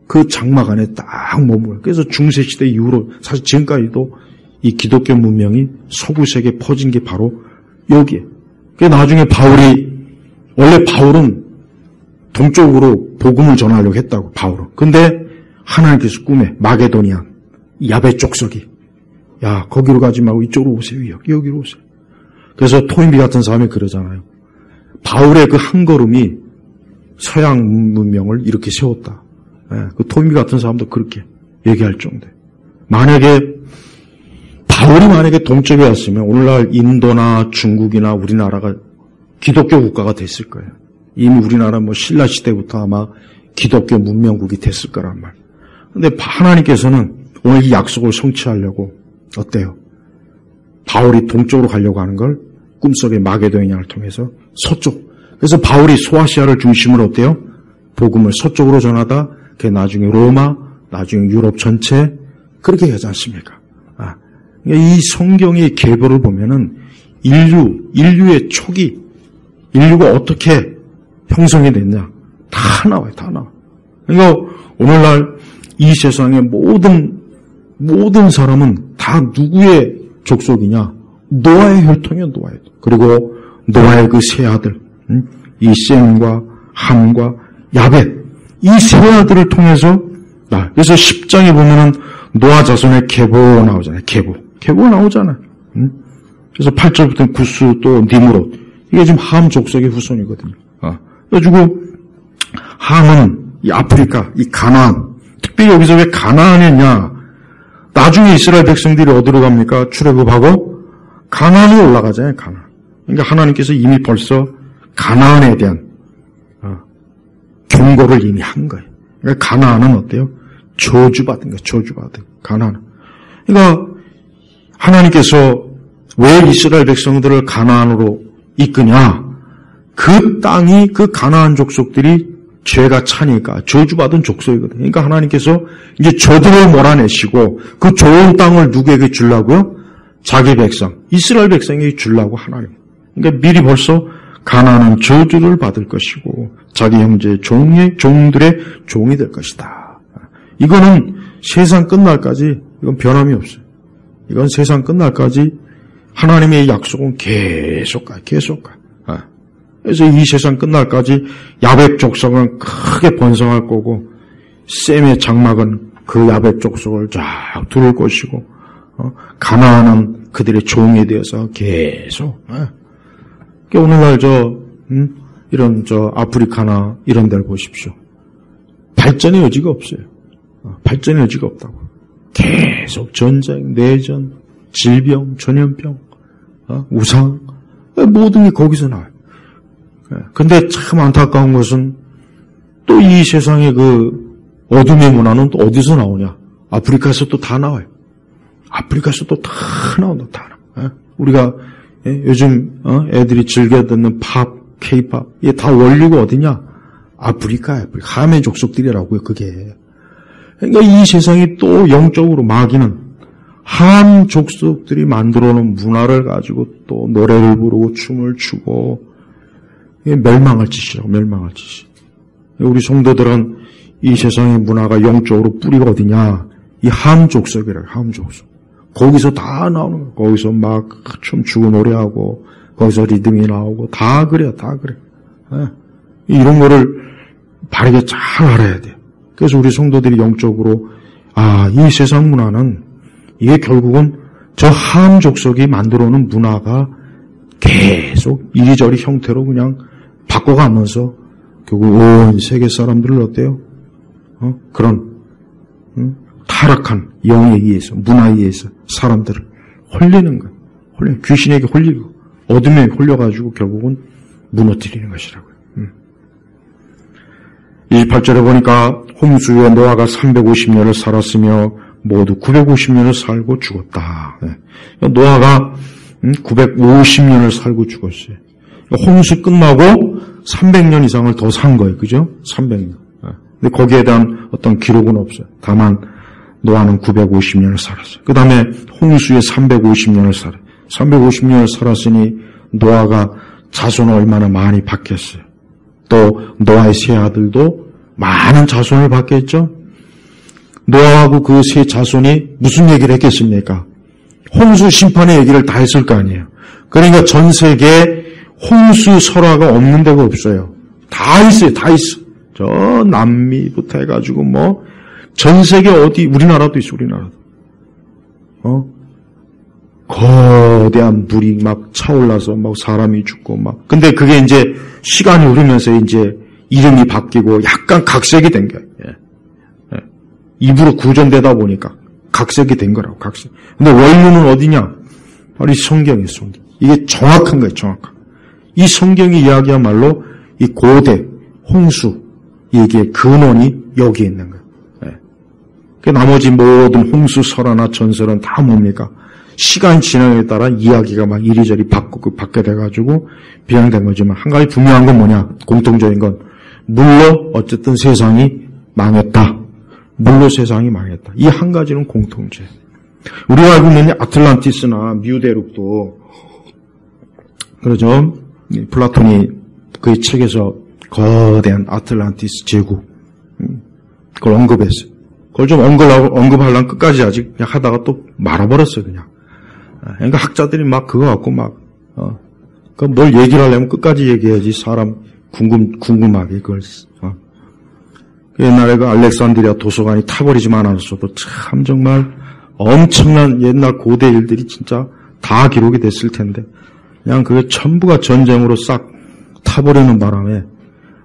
그 장막 안에 딱 머물어요. 그래서 중세시대 이후로 사실 지금까지도 이 기독교 문명이 서구 세계에 퍼진 게 바로 여기에. 그래서 나중에 원래 바울은 동쪽으로 복음을 전하려고 했다고, 바울은. 근데 하나님께서 꿈에 마게도니아, 야베 족속이, 야, 거기로 가지 말고 이쪽으로 오세요. 여기로 오세요. 그래서 토인비 같은 사람이 그러잖아요. 바울의 그 한 걸음이 서양 문명을 이렇게 세웠다. 그 토인비 같은 사람도 그렇게 얘기할 정도. 바울이 만약에 동쪽에 왔으면 오늘날 인도나 중국이나 우리나라가 기독교 국가가 됐을 거예요. 이미 우리나라 신라 시대부터 아마 기독교 문명국이 됐을 거란 말. 근데 하나님께서는 오늘 이 약속을 성취하려고 어때요? 바울이 동쪽으로 가려고 하는 걸 꿈속의 마게도니아를 통해서 서쪽. 그래서 바울이 소아시아를 중심으로 어때요? 복음을 서쪽으로 전하다. 그게 나중에 로마, 나중에 유럽 전체 그렇게 하지 않습니까? 이 성경의 계보를 보면은 인류의 초기, 인류가 어떻게 형성이 됐냐 다 나와요. 다 나와. 그러니까 오늘날 이 세상의 모든 사람은 다 누구의 족속이냐? 노아의 혈통이야. 노아의. 그리고 노아의 그 세 아들, 이 셈과 함과 야벳, 이 세 아들을 통해서 그래서 10장에 보면은 노아 자손의 계보 나오잖아요. 계보 나오잖아요. 그래서 8절부터는 구스 또 니므롯, 이게 지금 함 족속의 후손이거든요. 그래가지고 함은 이 아프리카, 이 가나안, 특별히 여기서 왜 가나안이냐? 나중에 이스라엘 백성들이 어디로 갑니까? 출애굽하고 가나안으로 올라가잖아요. 가나안. 그러니까 하나님께서 이미 벌써 가나안에 대한 경고를 이미 한 거예요. 그러니까 가나안은 어때요? 저주받은 거예요. 저주받은 가나안. 그러니까 하나님께서 왜 이스라엘 백성들을 가나안으로 이끄냐? 그 땅이 그 가나안 족속들이 죄가 차니까 저주받은 족속이거든요. 그러니까 하나님께서 이제 저들을 몰아내시고 그 좋은 땅을 누구에게 주려고요? 자기 백성, 이스라엘 백성에게 주려고 하나님. 그러니까 미리 벌써 가나안은 저주를 받을 것이고 자기 형제의 종들의 종이 될 것이다. 이거는 세상 끝날까지 이건 변함이 없어요. 이건 세상 끝날까지 하나님의 약속은 계속 가. 그래서 이 세상 끝날까지 야벳 족속은 크게 번성할 거고 셈의 장막은 그 야벳 족속을 쫙 두를 것이고 가나안은 그들의 종이 되어서 계속 오늘날 이런 아프리카나 이런 데를 보십시오. 발전의 여지가 없어요. 발전의 여지가 없다고. 계속 전쟁, 내전, 질병, 전염병, 우상 모든 게 거기서 나와요. 근데 참 안타까운 것은 또 이 세상의 그 어둠의 문화는 또 어디서 나오냐? 아프리카에서 또 다 나와요. 아프리카에서 또 다 나온다, 다 나와. 우리가 요즘 애들이 즐겨 듣는 팝, 케이팝 이게 다 원류가 어디냐? 아프리카, 하메 족속들이라고요. 그게. 그러니까 이 세상이 또 영적으로 마귀는 함 족속들이 만들어놓은 문화를 가지고 또 노래를 부르고 춤을 추고 멸망할 짓이라고, 멸망할 짓이. 우리 성도들은 이 세상의 문화가 영적으로 뿌리가 어디냐? 이 함 족속이라고, 함 족속. 거기서 다 나오는 거예요. 거기서 막 춤추고 노래하고 거기서 리듬이 나오고 다 그래요, 다 그래. 이런 거를 바르게 잘 알아야 돼요. 그래서 우리 성도들이 영적으로 이 세상 문화는 이게 결국은 저 함 족속이 만들어놓은 문화가 계속 이리저리 형태로 그냥 바꿔가면서 결국 온 세계 사람들을 어때요? 그런 타락한 영에 의해서, 문화에 의해서 사람들을 홀리는 거예요. 귀신에게 홀리고 어둠에 홀려가지고 결국은 무너뜨리는 것이라고요. 28절에 보니까 홍수에 노아가 350년을 살았으며 모두 950년을 살고 죽었다. 노아가 950년을 살고 죽었어요. 홍수 끝나고 300년 이상을 더 산 거예요. 그죠? 300년. 근데 거기에 대한 어떤 기록은 없어요. 다만 노아는 950년을 살았어요. 그 다음에 홍수에 350년을 살아요. 350년을 살았으니 노아가 자손을 얼마나 많이 받겠어요. 또 노아의 세 아들도 많은 자손을 받겠죠. 노아하고 그 세 자손이 무슨 얘기를 했겠습니까? 홍수 심판의 얘기를 다 했을 거 아니에요. 그러니까 전 세계에 홍수 설화가 없는 데가 없어요. 다 있어요. 다 있어. 저 남미부터 해가지고 전 세계 어디, 우리나라도 있어, 우리나라도. 거대한 물이 막 차올라서 막 사람이 죽고 막. 근데 그게 이제 시간이 흐르면서 이제 이름이 바뀌고 약간 각색이 된 거예요. 입으로 구전되다 보니까 각색이 된 거라고, 각색. 근데 원문은 어디냐? 바로 이 성경이에요, 성경. 이게 정확한 거예요, 정확한. 이 성경이 이야기야말로 이 고대 홍수 얘기의 근원이 여기에 있는 거예요. 그 나머지 모든 홍수 설화나 전설은 다 뭡니까? 시간 지남에 따라 이야기가 막 이리저리 바뀌게 돼가지고 비양된 거지만 한 가지 분명한 건 뭐냐? 공통적인 건 물로 어쨌든 세상이 망했다. 물로 세상이 망했다. 이 한 가지는 공통제. 우리가 알고 있는 아틀란티스나 미우대륙도 그러죠. 플라톤이 그의 책에서 거대한 아틀란티스 제국 그걸 언급했어요. 그걸 좀 언급하려면 끝까지 아직 그냥 하다가 또 말아버렸어요, 그냥. 그러니까 학자들이 막 그거 갖고 막, 뭘 얘기를 하려면 끝까지 얘기해야지 사람 궁금하게 그걸, 옛날에 그 알렉산드리아 도서관이 타버리지만 않았어도 참 정말 엄청난 옛날 고대 일들이 진짜 다 기록이 됐을 텐데, 그냥 그게 전부가 전쟁으로 싹 타버리는 바람에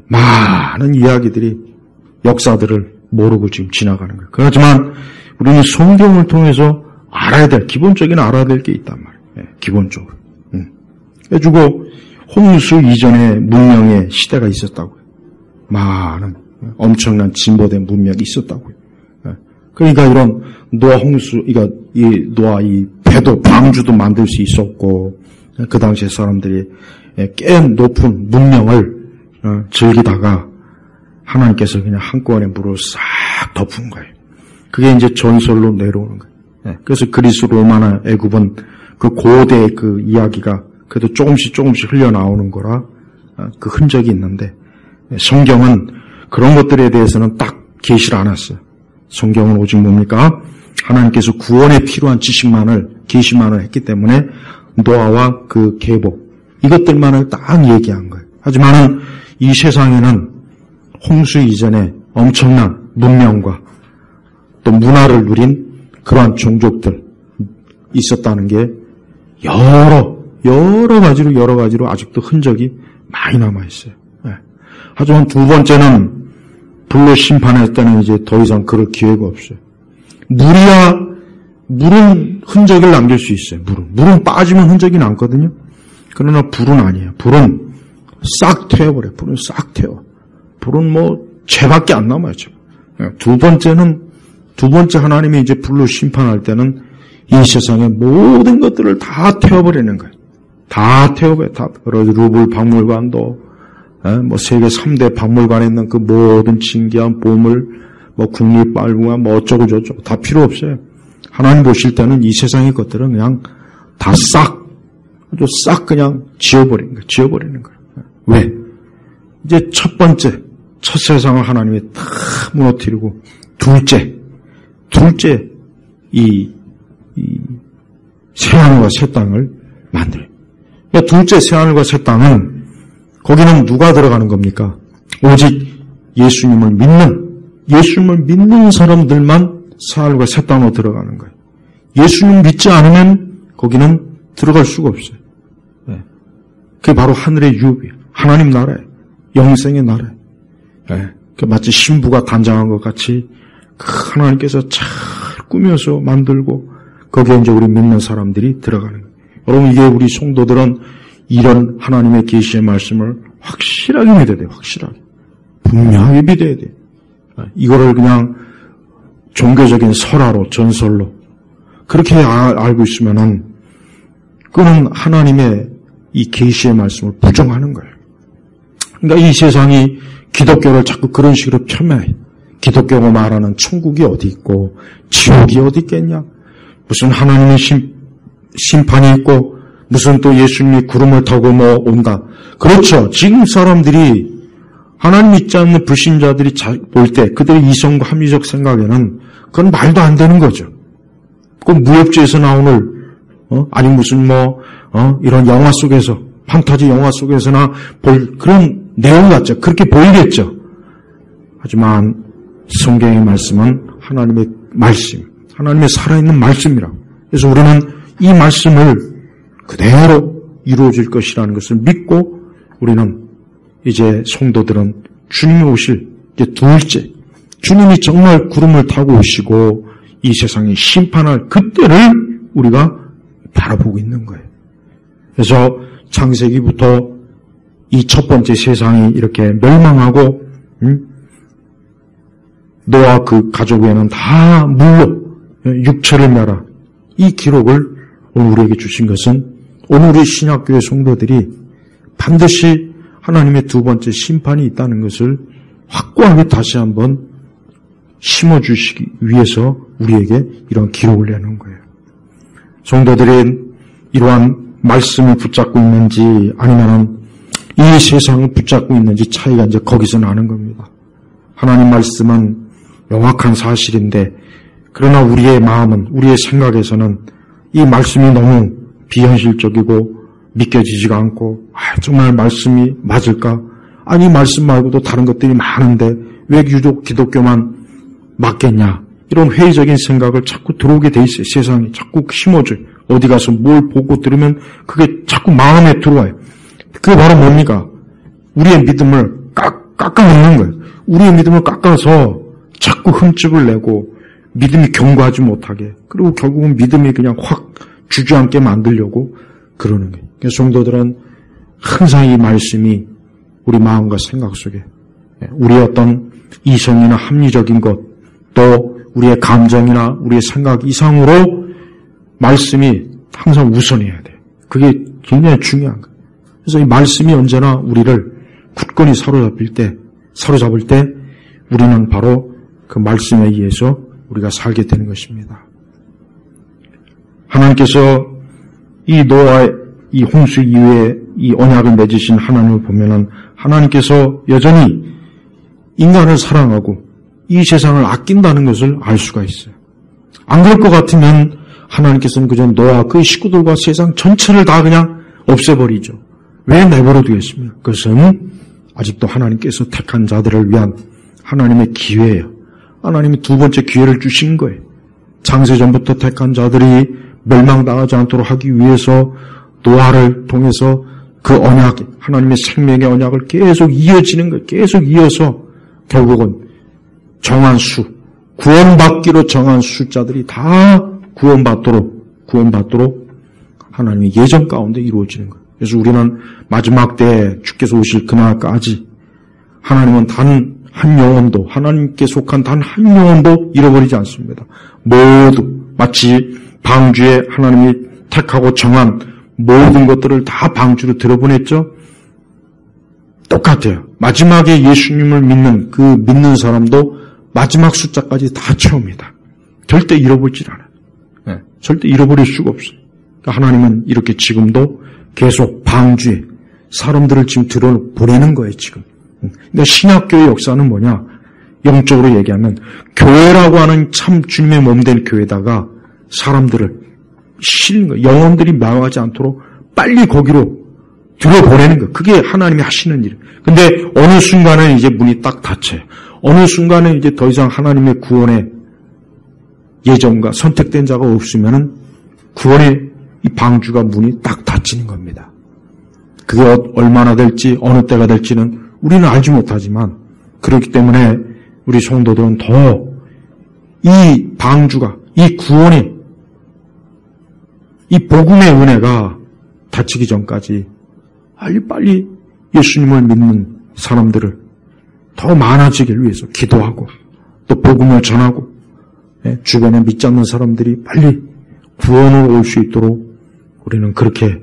많은 이야기들이 역사들을 모르고 지금 지나가는 거예요. 그렇지만 우리는 성경을 통해서 알아야 될, 기본적인 알아야 될 게 있단 말이에요. 기본적으로. 해주고 홍수 이전에 문명의 시대가 있었다고요. 많은 엄청난 진보된 문명이 있었다고요. 그러니까 이런 노아 홍수, 이 노아 이 배도 방주도 만들 수 있었고 그 당시에 사람들이 꽤 높은 문명을 즐기다가 하나님께서 그냥 한꺼번에 물을 싹 덮은 거예요. 그게 이제 전설로 내려오는 거예요. 그래서 그리스, 로마나 애굽은 그 고대의 그 이야기가 그래도 조금씩 흘려나오는 거라 그 흔적이 있는데 성경은 그런 것들에 대해서는 딱 계시를 안 했어요. 성경은 오직 뭡니까? 하나님께서 구원에 필요한 계시만을 했기 때문에 노아와 그 계복 이것들만을 딱 얘기한 거예요. 하지만 이 세상에는 홍수 이전에 엄청난 문명과 또 문화를 누린 그러한 종족들 있었다는 게 여러 가지로 아직도 흔적이 많이 남아있어요. 네. 하지만 두 번째는 불로 심판할 때는 이제 더 이상 그럴 기회가 없어요. 물은 흔적을 남길 수 있어요. 물은 빠지면 흔적이 남거든요. 그러나 불은 아니에요. 불은 싹 태워버려요. 불은 싹 태워. 불은 죄밖에 안 남아요. 두 번째 하나님이 이제 불로 심판할 때는 이 세상의 모든 것들을 다 태워버리는 거예요. 다 태워버려요. 루블 박물관도, 세계 3대 박물관에 있는 그 모든 진귀한 보물, 국립박물관, 어쩌고저쩌고 다 필요 없어요. 하나님 보실 때는 이 세상의 것들은 그냥 다 아주 싹 그냥 지워버리는 거예요. 왜? 이제 첫 세상을 하나님이 다 무너뜨리고, 둘째, 이 새하늘과 새 땅을 만들어요. 그러니까 둘째 새하늘과 새 땅은, 거기는 누가 들어가는 겁니까? 오직 예수님을 믿는 사람들만 새하늘과 새 땅으로 들어가는 거예요. 예수님 믿지 않으면 거기는 들어갈 수가 없어요. 네. 그게 바로 하늘의 유업이에요. 하나님 나라예요. 영생의 나라예요. 네. 마치 신부가 단장한 것 같이 하나님께서 잘 꾸며서 만들고 거기에 이제 우리 믿는 사람들이 들어가는 거예요. 여러분, 이게 우리 성도들은 이런 하나님의 계시의 말씀을 확실하게 믿어야 돼요. 확실하게. 분명하게 믿어야 돼요. 이거를 그냥 종교적인 설화로, 전설로 그렇게 알고 있으면은 그는 하나님의 이 계시의 말씀을 부정하는 거예요. 그러니까 이 세상이 기독교를 자꾸 그런 식으로 폄훼해요. 기독교가 말하는 천국이 어디 있고 지옥이 어디 있겠냐? 무슨 하나님의 심판이 있고 무슨 또 예수님이 구름을 타고 온다. 그렇죠. 지금 사람들이 하나님 믿지 않는 불신자들이 볼 때 그들의 이성과 합리적 생각에는 그건 말도 안 되는 거죠. 그 무협지에서 나오는 아니 무슨 이런 영화 속에서 판타지 영화 속에서나 볼 그런 내용 같죠. 그렇게 보이겠죠. 하지만 성경의 말씀은 하나님의 말씀, 하나님의 살아있는 말씀이라고. 그래서 우리는 이 말씀을 그대로 이루어질 것이라는 것을 믿고 우리는 이제 성도들은 주님이 오실 이제 둘째, 주님이 정말 구름을 타고 오시고 이 세상에 심판할 그때를 우리가 바라보고 있는 거예요. 그래서 창세기부터 이 첫 번째 세상이 이렇게 멸망하고 노아 그 가족에는 다 물로 육체를 멸하 이 기록을 오늘 우리에게 주신 것은 오늘 우리 신약교회 성도들이 반드시 하나님의 두 번째 심판이 있다는 것을 확고하게 다시 한번 심어주시기 위해서 우리에게 이런 기록을 내는 거예요. 성도들이 이러한 말씀을 붙잡고 있는지 아니면 이 세상을 붙잡고 있는지 차이가 이제 거기서 나는 겁니다. 하나님 말씀은 명확한 사실인데 그러나 우리의 마음은 우리의 생각에서는 이 말씀이 너무 비현실적이고 믿겨지지가 않고 정말 말씀이 맞을까? 아니 말씀 말고도 다른 것들이 많은데 왜 유독 기독교만 맞겠냐? 이런 회의적인 생각을 자꾸 들어오게 돼 있어요. 세상이 자꾸 심어줘요. 어디 가서 뭘 보고 들으면 그게 자꾸 마음에 들어와요. 그게 바로 뭡니까? 우리의 믿음을 깎아놓는 거예요. 우리의 믿음을 깎아서 자꾸 흠집을 내고 믿음이 견고하지 못하게 그리고 결국은 믿음이 그냥 확 주저앉게 만들려고 그러는 거예요. 그래서 성도들은 항상 이 말씀이 우리 마음과 생각 속에 우리의 어떤 이성이나 합리적인 것 또 우리의 감정이나 우리의 생각 이상으로 말씀이 항상 우선해야 돼요. 그게 굉장히 중요한 거예요. 그래서 이 말씀이 언제나 우리를 굳건히 사로잡을 때 우리는 바로 그 말씀에 의해서 우리가 살게 되는 것입니다. 하나님께서 이 노아의 이 홍수 이후에 이 언약을 맺으신 하나님을 보면은 하나님께서 여전히 인간을 사랑하고 이 세상을 아낀다는 것을 알 수가 있어요. 안 그럴 것 같으면 하나님께서는 그저 노아 그 식구들과 세상 전체를 다 그냥 없애버리죠. 왜 내버려 두겠습니까? 그것은 아직도 하나님께서 택한 자들을 위한 하나님의 기회예요. 하나님이 두 번째 기회를 주신 거예요. 창세전부터 택한 자들이 멸망당하지 않도록 하기 위해서 노아를 통해서 그 언약, 하나님의 생명의 언약을 계속 이어지는 거예요. 계속 이어서 결국은 정한 수, 구원받기로 정한 숫자들이 다 구원받도록 하나님의 예정 가운데 이루어지는 거예요. 그래서 우리는 마지막 때에 주께서 오실 그날까지 하나님은 단 한 영혼도, 하나님께 속한 단 한 영혼도 잃어버리지 않습니다. 모두 마치 방주에 하나님이 택하고 정한 모든 것들을 다 방주로 들어보냈죠. 똑같아요. 마지막에 예수님을 믿는 그 믿는 사람도 마지막 숫자까지 다 채웁니다. 절대 잃어버리질 않아요. 네, 절대 잃어버릴 수가 없어요. 그러니까 하나님은 이렇게 지금도 계속 방주에 사람들을 지금 들어보내는 거예요, 지금. 근데 신약교회 역사는 뭐냐? 영적으로 얘기하면 교회라고 하는 참 주님의 몸된 교회다가 사람들을 실는 거예요. 영혼들이 망하지 않도록 빨리 거기로 들어보내는 거예요. 그게 하나님이 하시는 일. 근데 어느 순간에 이제 문이 딱 닫혀요. 어느 순간에 이제 더 이상 하나님의 구원의 예정과 선택된 자가 없으면은 구원의 이 방주가 문이 딱 닫히는 겁니다. 그게 얼마나 될지 어느 때가 될지는 우리는 알지 못하지만 그렇기 때문에 우리 성도들은 더 이 방주가 이 구원이 이 복음의 은혜가 닫히기 전까지 빨리 예수님을 믿는 사람들을 더 많아지길 위해서 기도하고 또 복음을 전하고 주변에 믿지 않는 사람들이 빨리 구원으로 올 수 있도록 우리는 그렇게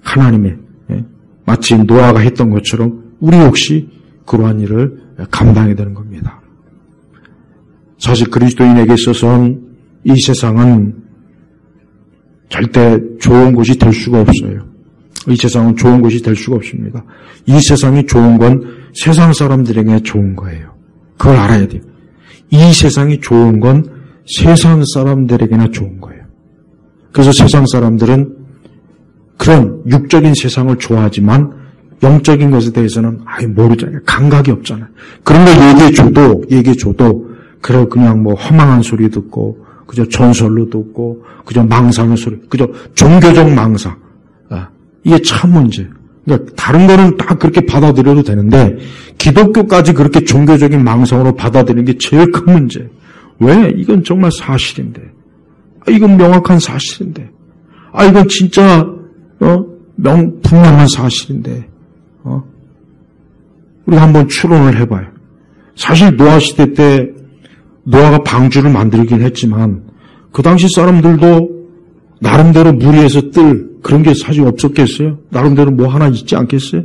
하나님의 마치 노아가 했던 것처럼 우리 역시 그러한 일을 감당해야 되는 겁니다. 사실 그리스도인에게 있어서는 이 세상은 절대 좋은 곳이 될 수가 없어요. 이 세상은 좋은 곳이 될 수가 없습니다. 이 세상이 좋은 건 세상 사람들에게 좋은 거예요. 그걸 알아야 돼요. 이 세상이 좋은 건 세상 사람들에게나 좋은 거예요. 그래서 세상 사람들은 그런 육적인 세상을 좋아하지만 영적인 것에 대해서는 모르잖아요. 감각이 없잖아요. 그런 걸 얘기해줘도 그냥 뭐 허망한 소리 듣고 그저 전설로 듣고 그저 망상의 소리, 그저 종교적 망상. 이게 참 문제. 그러니까 다른 거는 다 그렇게 받아들여도 되는데 기독교까지 그렇게 종교적인 망상으로 받아들이는 게 제일 큰 문제. 왜? 이건 정말 사실인데. 이건 명확한 사실인데. 이건 진짜 분명한 사실인데. 우리가 한번 추론을 해봐요. 사실 노아 시대 때 노아가 방주를 만들긴 했지만 그 당시 사람들도 나름대로 무리해서 뜰 그런 게 사실 없었겠어요? 나름대로 뭐 하나 있지 않겠어요?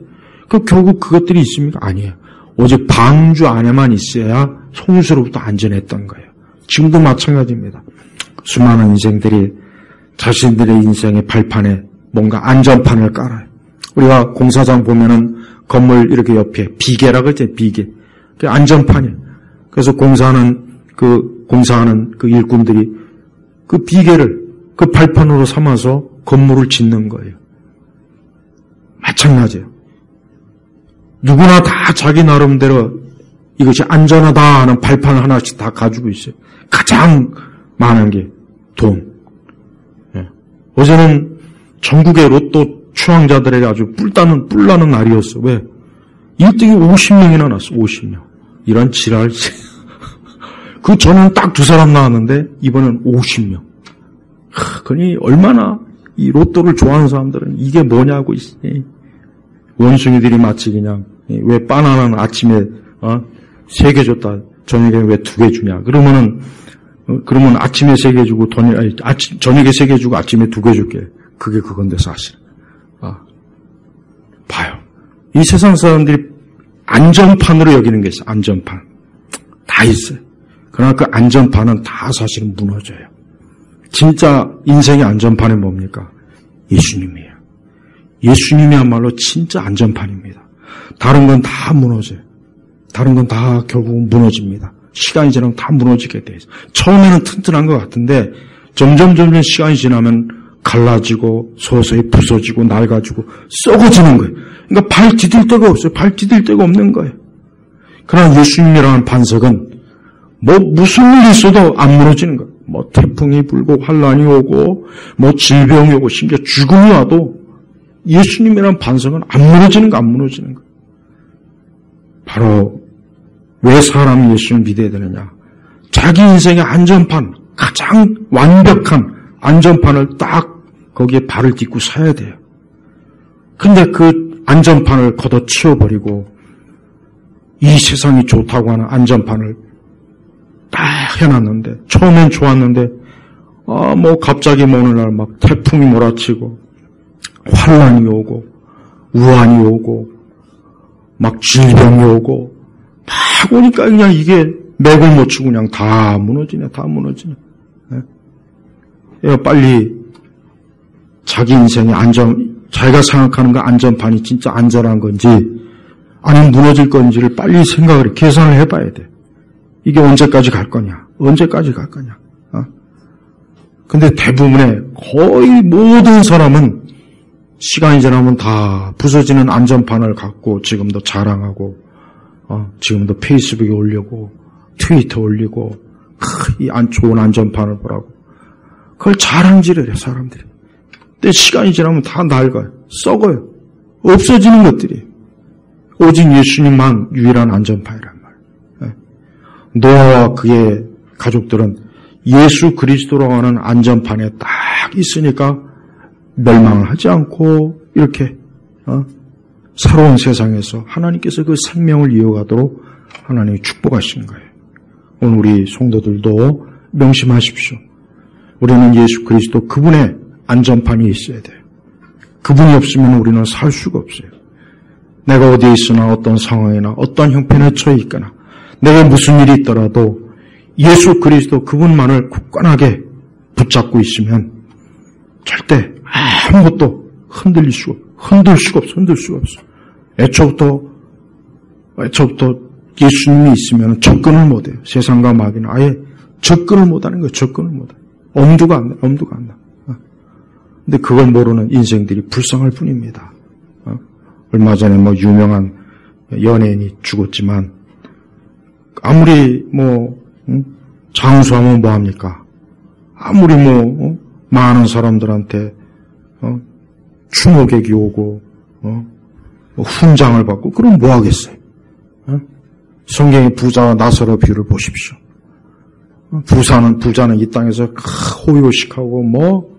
결국 그것들이 있습니까? 아니에요. 오직 방주 안에만 있어야 홍수로부터 안전했던 거예요. 지금도 마찬가지입니다. 수많은 인생들이 자신들의 인생의 발판에 뭔가 안전판을 깔아요. 우리가 공사장 보면은 건물 이렇게 옆에 비계라고 했죠. 비계. 그게 안전판이에요. 그래서 공사하는 그 일꾼들이 그 비계를 그 발판으로 삼아서 건물을 짓는 거예요. 마찬가지예요. 누구나 다 자기 나름대로 이것이 안전하다 하는 발판 하나씩 다 가지고 있어요. 가장 많은 게 돈. 어제는 전국의 로또 추앙자들에게 아주 뿔나는 날이었어. 왜? 1등이 50명이나 났어. 50명. 이런 지랄. 그 전에는 딱 2사람 나왔는데 이번엔 50명. 그러니 얼마나 이 로또를 좋아하는 사람들은 이게 뭐냐고 있으니 원숭이들이 마치 그냥 왜 바나나는 아침에 3개 줬다 저녁에 왜 2개 주냐. 그러면 아침에 3개 주고 저녁에 3개 주고 아침에 2개 줄게. 그게 그건데 사실. 봐요. 이 세상 사람들이 안전판으로 여기는 게 있어요. 안전판. 다 있어요. 그러나 그 안전판은 다 사실은 무너져요. 진짜 인생의 안전판은 뭡니까? 예수님이에요. 예수님이야말로 진짜 안전판입니다. 다른 건 다 무너져요. 다른 건 다 결국은 무너집니다. 시간이 지나면 다 무너지게 돼 있어요. 처음에는 튼튼한 것 같은데 점점 시간이 지나면 갈라지고 서서히 부서지고 낡아지고 썩어지는 거예요. 그러니까 발 디딜 데가 없어요. 발 디딜 데가 없는 거예요. 그러나 예수님이라는 반석은 무슨 일이 있어도 안 무너지는 거예요. 태풍이 불고 환란이 오고 질병이 오고 심지어 죽음이 와도 예수님이라는 반석은 안 무너지는 거예요. 바로 왜 사람이 예수를 믿어야 되느냐? 자기 인생의 안전판, 가장 완벽한 안전판을 딱 거기에 발을 딛고 서야 돼요. 근데 그 안전판을 걷어치워버리고 이 세상이 좋다고 하는 안전판을 딱 해놨는데 처음엔 좋았는데 갑자기 어느 날 막 태풍이 몰아치고 환란이 오고 우환이 오고 막 질병이 오고 막 오니까 그냥 이게 맥을 못 치고 그냥 다 무너지네. 네? 빨리 자기 인생의 자기가 생각하는 그 안전판이 진짜 안전한 건지 아니면 무너질 건지를 빨리 계산을 해봐야 돼. 이게 언제까지 갈 거냐? 근데 대부분의 거의 모든 사람은 시간이 지나면 다 부서지는 안전판을 갖고 지금도 자랑하고, 지금도 페이스북에 올리고, 트위터 올리고, 이 좋은 안전판을 보라고. 그걸 자랑질을 해, 사람들이. 근데 시간이 지나면 다 낡아요. 썩어요. 없어지는 것들이. 오직 예수님만 유일한 안전판이란 말이에요. 노아와 그의 가족들은 예수 그리스도라고 하는 안전판에 딱 있으니까 멸망을 하지 않고 이렇게 새로운 세상에서 하나님께서 그 생명을 이어가도록 하나님이 축복하시는 거예요. 오늘 우리 성도들도 명심하십시오. 우리는 예수 그리스도 그분의 안전판이 있어야 돼요. 그분이 없으면 우리는 살 수가 없어요. 내가 어디에 있으나 어떤 상황이나 어떤 형편에 처해 있거나 내가 무슨 일이 있더라도 예수 그리스도 그분만을 굳건하게 붙잡고 있으면 절대 아무것도 흔들 수가 없어. 애초부터 예수님이 있으면 접근을 못해요. 세상과 마귀는 아예 접근을 못하는 거예요. 엄두가 안 나. 근데 그걸 모르는 인생들이 불쌍할 뿐입니다. 얼마 전에 유명한 연예인이 죽었지만 아무리 장수하면 뭐합니까? 아무리 많은 사람들한테 추모객이 오고 훈장을 받고 그럼 뭐 하겠어요? 성경의 부자와 나사로 비유를 보십시오. 부자는 이 땅에서 호요식하고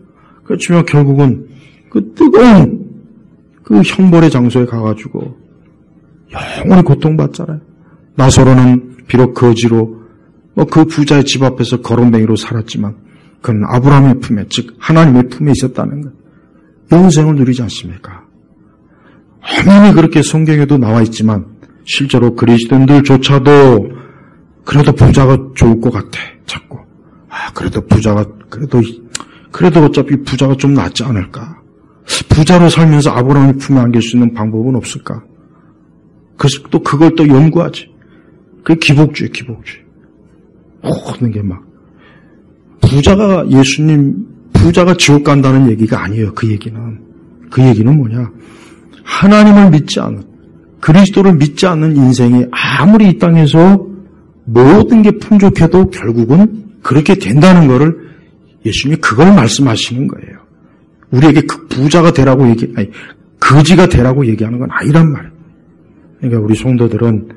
그렇지만 결국은 그 뜨거운 그 형벌의 장소에 가가지고 영원히 고통받잖아요. 나사로는 비록 거지로 그 부자의 집 앞에서 거렁뱅이로 살았지만 그는 아브라함의 품에, 즉 하나님의 품에 있었다는 것. 영생을 누리지 않습니까? 엄연히 그렇게 성경에도 나와 있지만 실제로 그리스도인들조차도 그래도 부자가 좋을 것 같아. 자꾸 그래도 어차피 부자가 좀 낫지 않을까? 부자로 살면서 아브라함의 품에 안길 수 있는 방법은 없을까? 또 그걸 또 연구하지. 그게 기복주의. 모든 게 부자가 지옥 간다는 얘기가 아니에요. 그 얘기는 뭐냐? 하나님을 믿지 않는, 그리스도를 믿지 않는 인생이 아무리 이 땅에서 모든 게 풍족해도 결국은 그렇게 된다는 거를 예수님이 그걸 말씀하시는 거예요. 우리에게 그 부자가 되라고 거지가 되라고 얘기하는 건 아니란 말이에요. 그러니까 우리 성도들은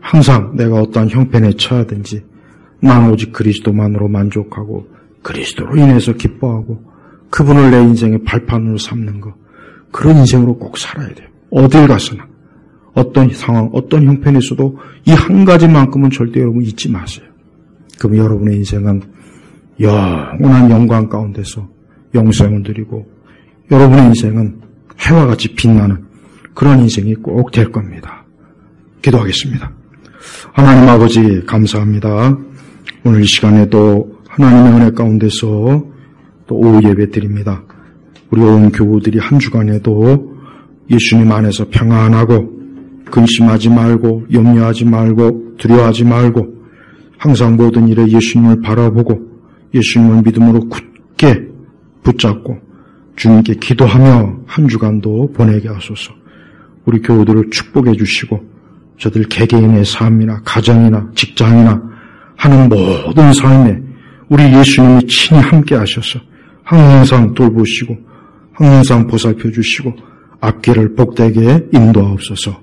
항상 내가 어떠한 형편에 처하든지 난 오직 그리스도만으로 만족하고 그리스도로 인해서 기뻐하고 그분을 내 인생의 발판으로 삼는 것, 그런 인생으로 꼭 살아야 돼요. 어딜 가서나 어떤 상황, 어떤 형편에서도 이 한 가지만큼은 절대 여러분 잊지 마세요. 그럼 여러분의 인생은 영원한 영광 가운데서 영생을 누리고 여러분의 인생은 해와 같이 빛나는 그런 인생이 꼭 될 겁니다. 기도하겠습니다. 하나님 아버지 감사합니다. 오늘 이 시간에도 하나님의 은혜 가운데서 또 오후 예배 드립니다. 우리 온 교우들이 한 주간에도 예수님 안에서 평안하고 근심하지 말고 염려하지 말고 두려워하지 말고 항상 모든 일에 예수님을 바라보고 예수님을 믿음으로 굳게 붙잡고 주님께 기도하며 한 주간도 보내게 하소서. 우리 교우들을 축복해 주시고 저들 개개인의 삶이나 가정이나 직장이나 하는 모든 삶에 우리 예수님이 친히 함께 하셔서 항상 돌보시고 항상 보살펴 주시고 앞길을 복되게 인도하옵소서.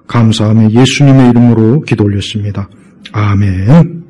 감사하며 예수님의 이름으로 기도 올렸습니다. 아멘.